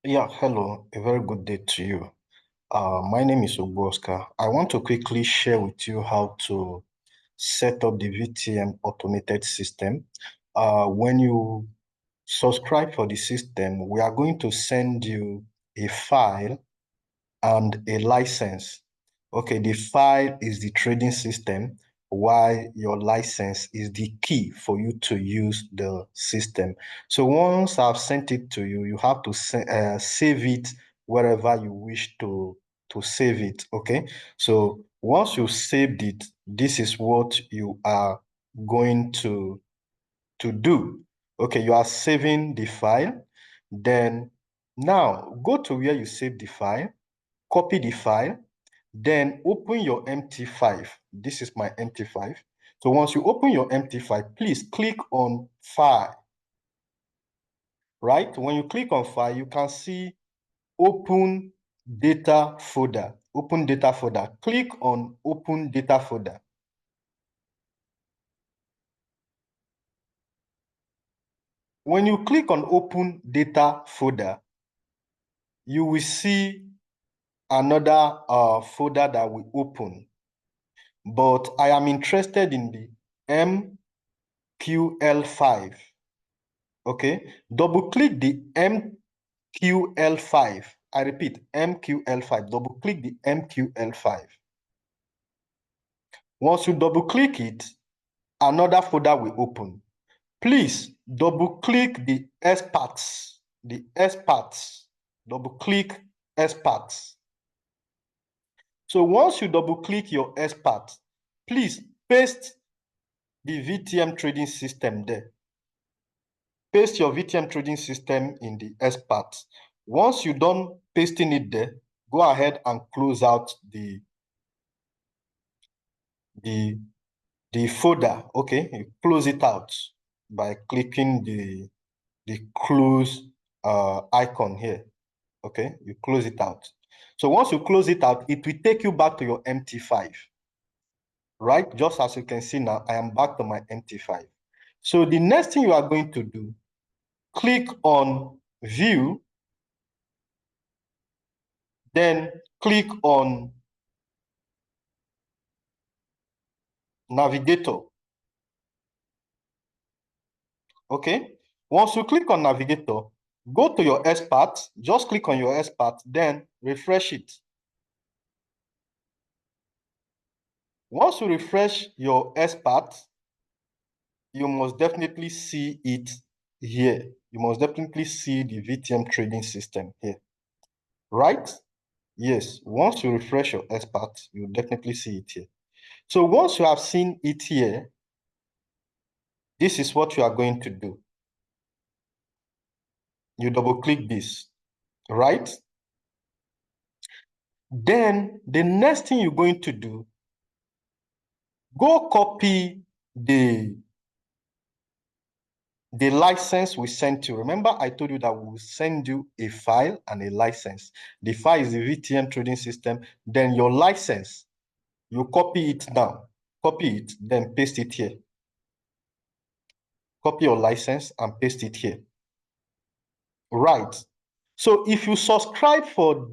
Yeah, hello. A very good day to you. My name is Ogbu. I want to quickly share with you how to set up the VTM automated system. When you subscribe for the system, we are going to send you a file and a license. Okay, the file is the trading system, while your license is the key for you to use the system. So once I've sent it to you, you have to save it wherever you wish to save it. Okay, so once you've saved it, this is what you are going to do. Okay, you are saving the file. Then now go to where you save the file, copy the file, then open your MT5. This is my MT5. So once you open your MT5, please click on File, right? When you click on File, you can see Open Data Folder. Open Data Folder. Click on Open Data Folder. When you click on Open Data Folder, you will see another folder that will open. But I am interested in the MQL5. Okay, double click the MQL5. I repeat, MQL5. Double click the MQL5. Once you double click it, another folder will open. Please double click the experts. The experts. Double click experts. So once you double click your experts, please paste the VTM trading system there. Paste your VTM trading system in the experts. Once you're done pasting it there, go ahead and close out the folder. Okay, you close it out by clicking the close icon here. Okay, you close it out. So once you close it out, it will take you back to your MT5. Right? Just as you can see now, I am back to my MT5. So the next thing you are going to do, click on View, then click on Navigator. Okay. Once you click on Navigator, go to your expert, just click on your expert, then refresh it. Once you refresh your expert, you must definitely see it here. You must definitely see the VTM trading system here. Right? Yes. Once you refresh your expert, you definitely see it here. So once you have seen it here, this is what you are going to do. You double click this, right? Then the next thing you're going to do, go copy the license we sent you. Remember, I told you that we will send you a file and a license. The file is the VTM trading system. Then your license, you copy it down. Copy it, then paste it here. Copy your license and paste it here. Right. So if you subscribe for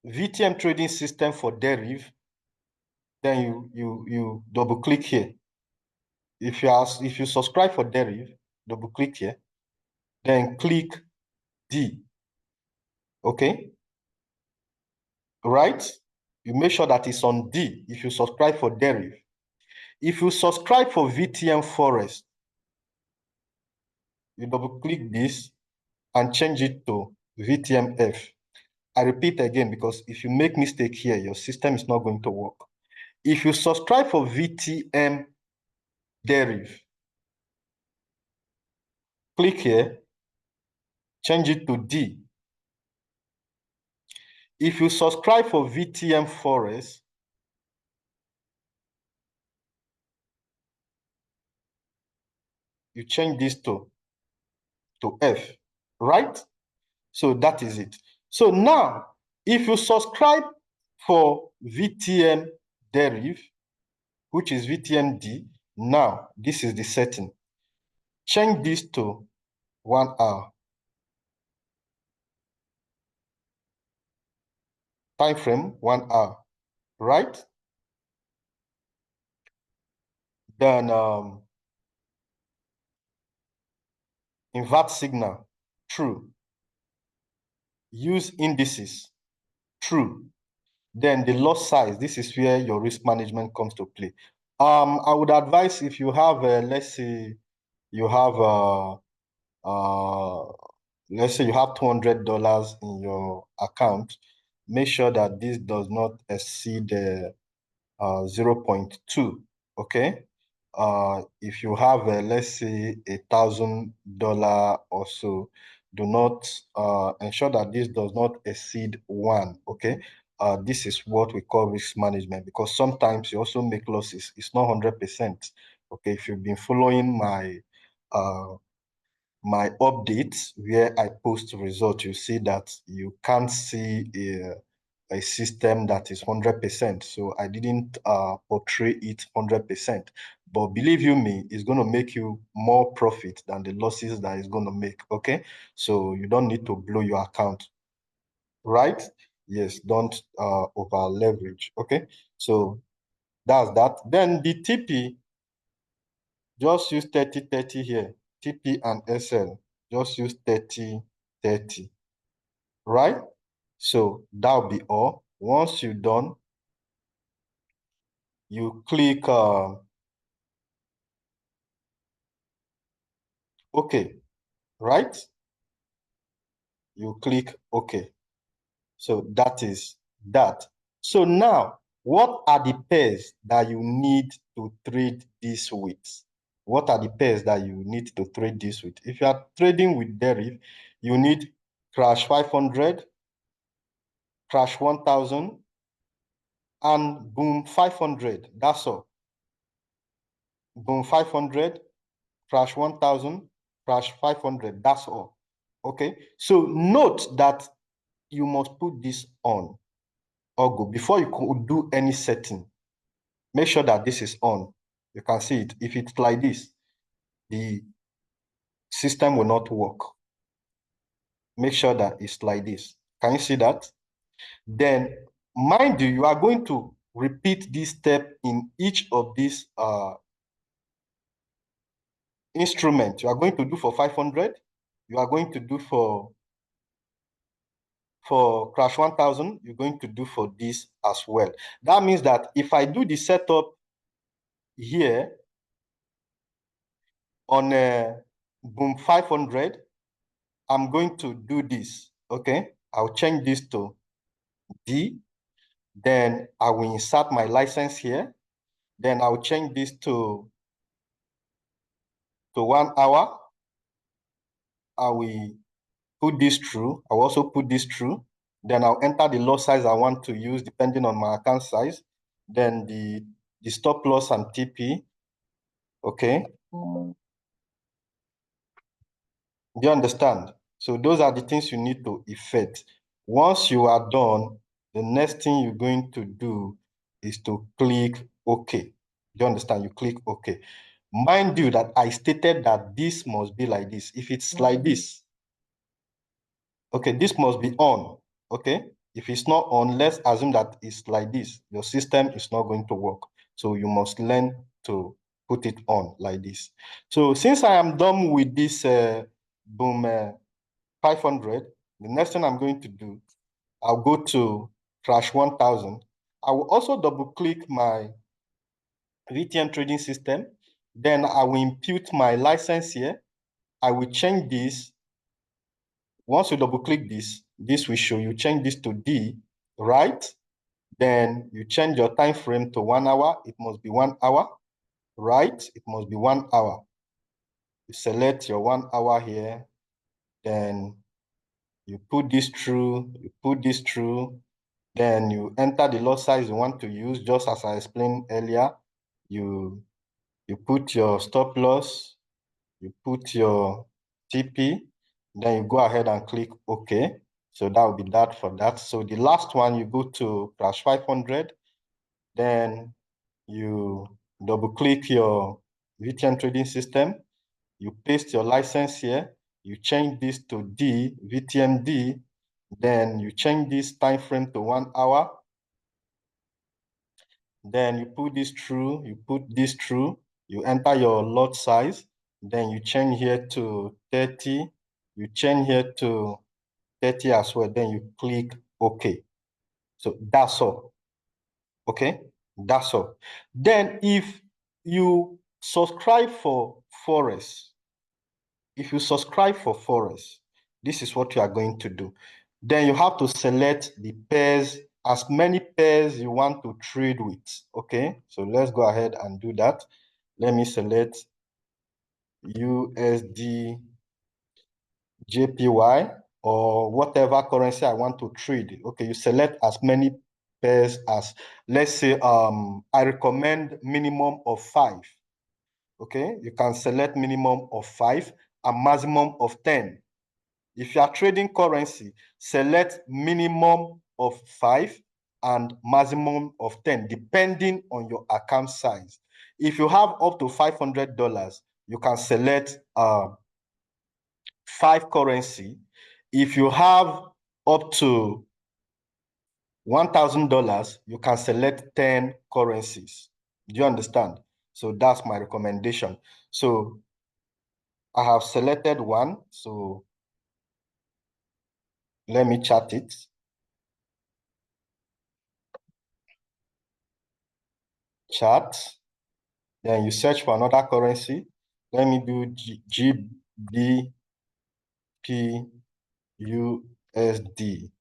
VTM trading system for Deriv, then you double click here. If you subscribe for Deriv, double click here, then click D. Okay, right? You make sure that it's on D if you subscribe for Deriv. If you subscribe for VTM Forex, you double click this and change it to VTMF. I repeat again, because if you make mistake here, your system is not going to work. If you subscribe for VTM Deriv, click here, change it to D. If you subscribe for VTM Forex, you change this to F, right? So that is it. So now, if you subscribe for VTM Deriv, which is VTMD, now this is the setting. Change this to 1 hour. time frame 1 hour, right? Then invert signal, true. Use indices, true. Then the lot size, this is where your risk management comes to play. I would advise if you have, let's say you have, let's say you have $200 in your account, make sure that this does not exceed 0.2, okay? If you have, let's say, $1,000 or so, do not ensure that this does not exceed 1, okay? This is what we call risk management, because sometimes you also make losses. It's not 100%, okay? If you've been following uh, my updates where I post results, you see that you can't see a system that is 100%. So I didn't portray it 100%. But believe you me, it's going to make you more profit than the losses that it's going to make. Okay. So you don't need to blow your account, right? Yes, don't over leverage. Okay. So that's that. Then the TP, just use 30-30 here. TP and SL, just use 30-30, right? So that'll be all. Once you're done, you click OK, right? You click OK. So that is that. So now, what are the pairs that you need to trade this with? What are the pairs that you need to trade this with? If you are trading with deriv, you need crash 500, crash 1000, and boom 500. That's all. Boom 500, crash 1000, crash 500. That's all. Okay. So note that you must put this on Ogbu before you could do any setting. Make sure that this is on. You can see it. If it's like this, the system will not work. Make sure that it's like this. Can you see that? Then, mind you, you are going to repeat this step in each of these instruments. You are going to do for 500. You are going to do for crash 1000. You're going to do for this as well. That means that if I do the setup here on boom 500, I'm going to do this. Okay, I'll change this to D. Then I will insert my license here. Then I'll change this to 1 hour. I will put this through. I'll also put this through. Then I'll enter the lot size I want to use depending on my account size. Then the stop loss and TP. Okay. Do you understand? So those are the things you need to effect. Once you are done, the next thing you're going to do is to click OK. Do you understand? You click OK. Mind you that I stated that this must be like this. If it's like this, okay, this must be on. Okay. If it's not on, let's assume that it's like this. Your system is not going to work. So you must learn to put it on like this. So since I am done with this boom 500, the next thing I'm going to do, I'll go to crash 1000. I will also double click my VTM trading system. Then I will impute my license here. I will change this. Once you double click this, this will show you change this to D, right? Then you change your time frame to 1 hour. It must be 1 hour, right? It must be 1 hour. You select your 1 hour here. Then you put this through, you put this through. Then you enter the lot size you want to use, just as I explained earlier. You put your stop loss, you put your TP, then you go ahead and click OK. So that will be that for that. So the last one, you go to crash 500, then you double click your VTM trading system, you paste your license here, you change this to D, VTMD, Then you change this time frame to 1 hour. Then you put this through, you put this through, you enter your lot size. Then you change here to 30. You change here to 30 as well. Then you click OK. So that's all. Okay, that's all. Then if you subscribe for Forex, if you subscribe for Forex, this is what you are going to do. Then you have to select the pairs, as many pairs you want to trade with. Okay, so let's go ahead and do that. Let me select USD JPY or whatever currency I want to trade. Okay, you select as many pairs as, let's say, I recommend minimum of 5. Okay, you can select minimum of 5 and maximum of 10. If you are trading currency, select minimum of 5 and maximum of 10, depending on your account size. If you have up to $500, you can select 5 currency. If you have up to $1,000, you can select 10 currencies. Do you understand? So that's my recommendation. So I have selected one. So let me chart it. Chart. Then you search for another currency. Let me do GBPUSD.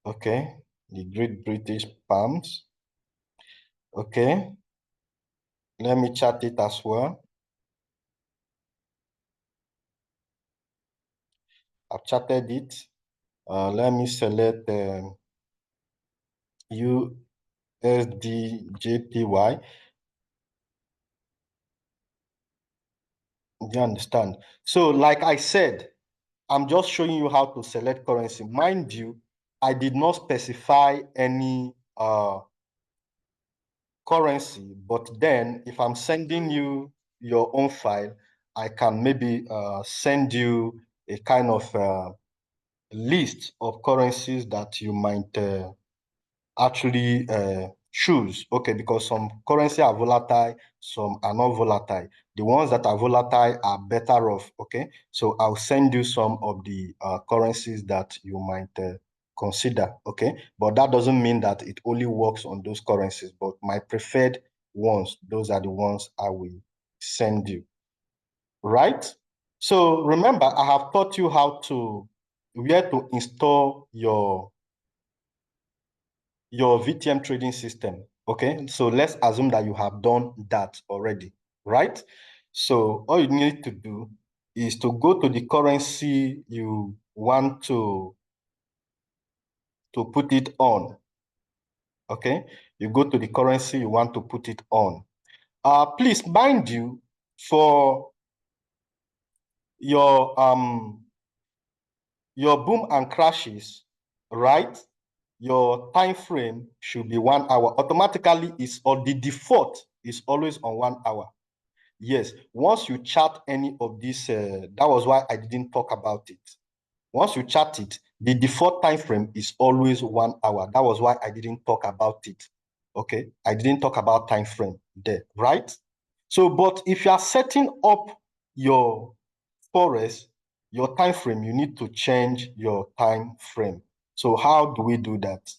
Okay, the Great British Pounds. Okay, let me chart it as well. I've charted it. Let me select USDJPY. Do you understand? So, like I said, I'm just showing you how to select currency. Mind you, I did not specify any currency, but then if I'm sending you your own file, I can maybe send you a kind of list of currencies that you might actually choose. Okay, because some currency are volatile, some are not volatile. The ones that are volatile are better off. Okay, so I'll send you some of the currencies that you might consider. Okay, but that doesn't mean that it only works on those currencies, but my preferred ones, those are the ones I will send you. Right? So remember, I have taught you how to, where to install your VTM trading system. Okay, so let's assume that you have done that already, right? So all you need to do is to go to the currency you want to put it on. Okay, you go to the currency you want to put it on. Please, mind you, for your boom and crashes, right? Your time frame should be 1 hour. Automatically, is or the default is always on 1 hour. Yes, once you chart any of these, that was why I didn't talk about it. Once you chart it, the default time frame is always 1 hour. That was why I didn't talk about it. Okay, I didn't talk about time frame there, right? So, but if you are setting up your Forex, your time frame, you need to change your time frame. So how do we do that?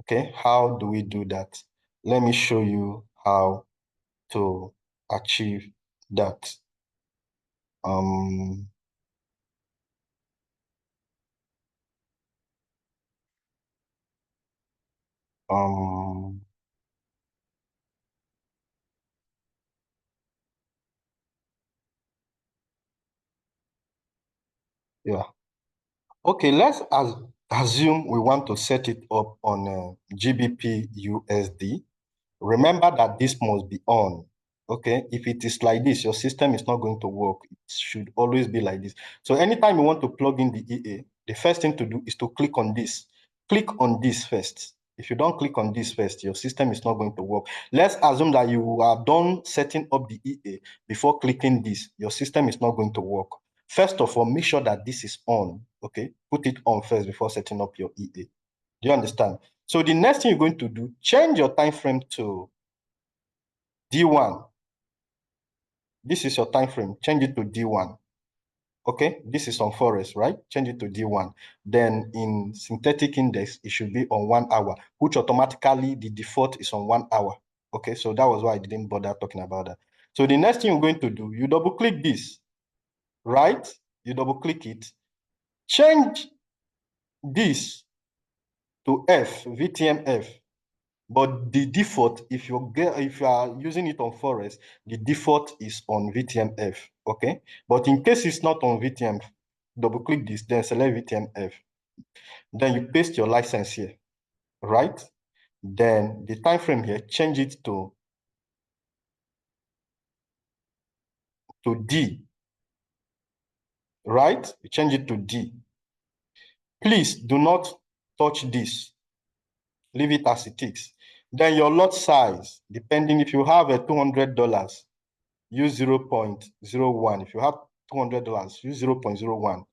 Okay, how do we do that? Let me show you how to achieve that. Um, um, yeah. Okay, assume we want to set it up on GBP USD. Remember that this must be on. Okay, if it is like this, your system is not going to work. It should always be like this. So anytime you want to plug in the EA, the first thing to do is to click on this. Click on this first. If you don't click on this first, your system is not going to work. Let's assume that you are done setting up the EA before clicking this. Your system is not going to work. First of all, make sure that this is on, okay? Put it on first before setting up your EA. Do you understand? So the next thing you're going to do, change your time frame to D1. This is your time frame. Change it to D1. Okay, this is on Forex, right? Change it to D1. Then in synthetic index, it should be on 1 hour, which automatically the default is on 1 hour. Okay, so that was why I didn't bother talking about that. So the next thing you're going to do, you double click this, right? You double click it, change this to F, VTM F. But the default, if you are using it on Forex, the default is on VTMF, okay? But in case it's not on VTM, double click this, then select VTMF. Then you paste your license here, right? Then the time frame here, change it to D, right? You change it to D. Please do not touch this. Leave it as it is. Then your lot size, depending if you have a $200, use 0.01. If you have $200, use 0.01.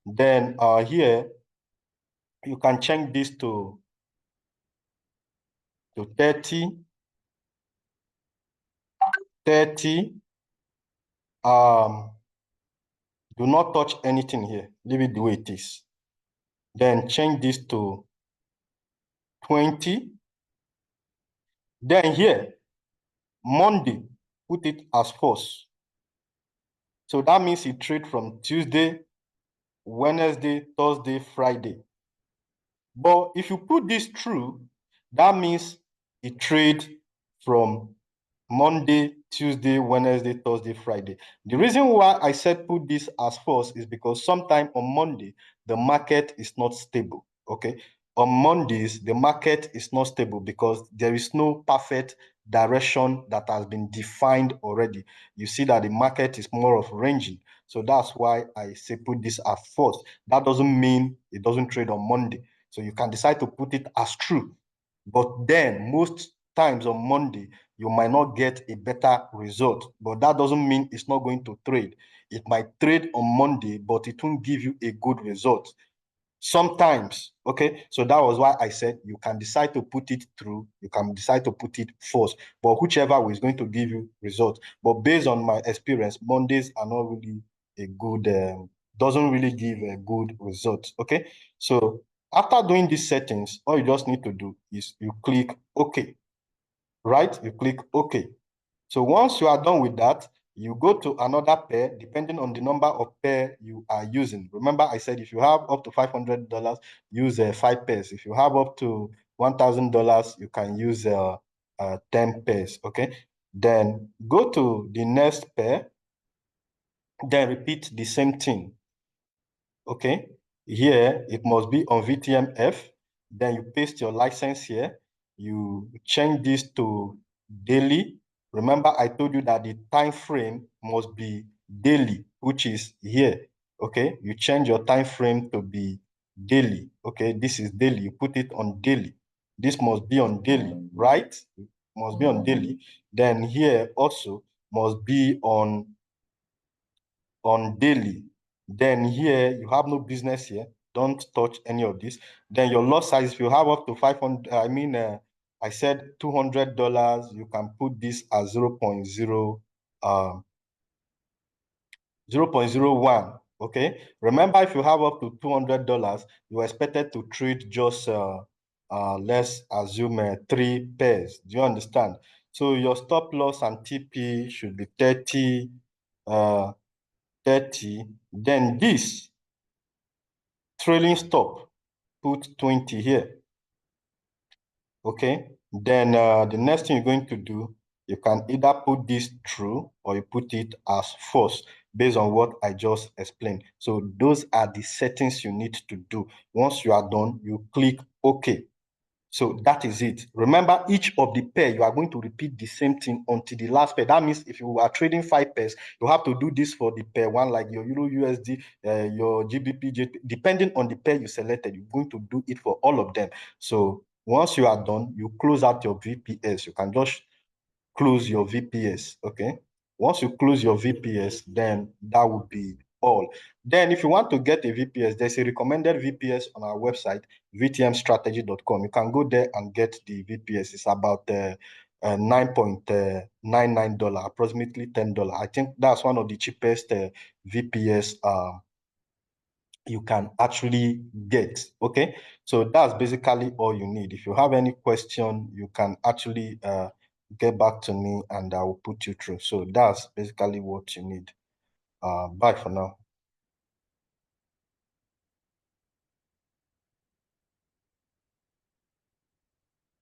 Then here, you can change this to 30, 30. Do not touch anything here. Leave it the way it is. Then change this to 20. Then here, Monday, put it as false. So that means you trade from Tuesday, Wednesday, Thursday, Friday. But if you put this true, that means it trade from Monday, Tuesday, Wednesday, Thursday, Friday. The reason why I said put this as false is because sometime on Monday, the market is not stable, okay? On Mondays, the market is not stable because there is no perfect direction that has been defined already. You see that the market is more of ranging. So that's why I say put this as false. That doesn't mean it doesn't trade on Monday. So you can decide to put it as true. But then most times on Monday, you might not get a better result. But that doesn't mean it's not going to trade. It might trade on Monday, but it won't give you a good result. Sometimes, okay? So that was why I said you can decide to put it through, you can decide to put it false, but whichever way is going to give you results. But based on my experience, Mondays are not really a good, doesn't really give a good result, okay? So after doing these settings, all you just need to do is you click OK, right? You click OK. So once you are done with that, you go to another pair, depending on the number of pair you are using. Remember, I said if you have up to $500, use 5 pairs. If you have up to $1,000, you can use 10 pairs, okay? Then go to the next pair, then repeat the same thing, okay? Here, it must be on VTMF. Then you paste your license here. You change this to daily. Remember, I told you that the time frame must be daily, which is here. Okay, you change your time frame to be daily. Okay, this is daily. You put it on daily. This must be on daily, right? Must be on daily. Then here also must be on daily. Then here you have no business here. Don't touch any of this. Then your lot size, if you have up to 500, I said $200, you can put this as 0.01. Okay. Remember, if you have up to $200, you are expected to trade just let's assume 3 pairs. Do you understand? So your stop loss and TP should be 30, 30. Then this trailing stop, put 20 here. Okay. Then the next thing you're going to do, you can either put this true or you put it as false based on what I just explained. So those are the settings you need to do. Once you are done, you click OK. So that is it. Remember, each of the pair, you are going to repeat the same thing until the last pair. That means if you are trading 5 pairs, you have to do this for the pair one, like your Euro USD, your GBP, depending on the pair you selected, you're going to do it for all of them. So once you are done, you close out your VPS. You can just close your VPS, okay? Once you close your VPS, then that would be all. Then if you want to get a VPS, there's a recommended VPS on our website, vtmstrategy.com. You can go there and get the VPS. It's about $9.99, approximately $10. I think that's one of the cheapest VPS you can actually get. Okay, so that's basically all you need. If you have any question, you can actually get back to me and I will put you through. So that's basically what you need. Bye for now.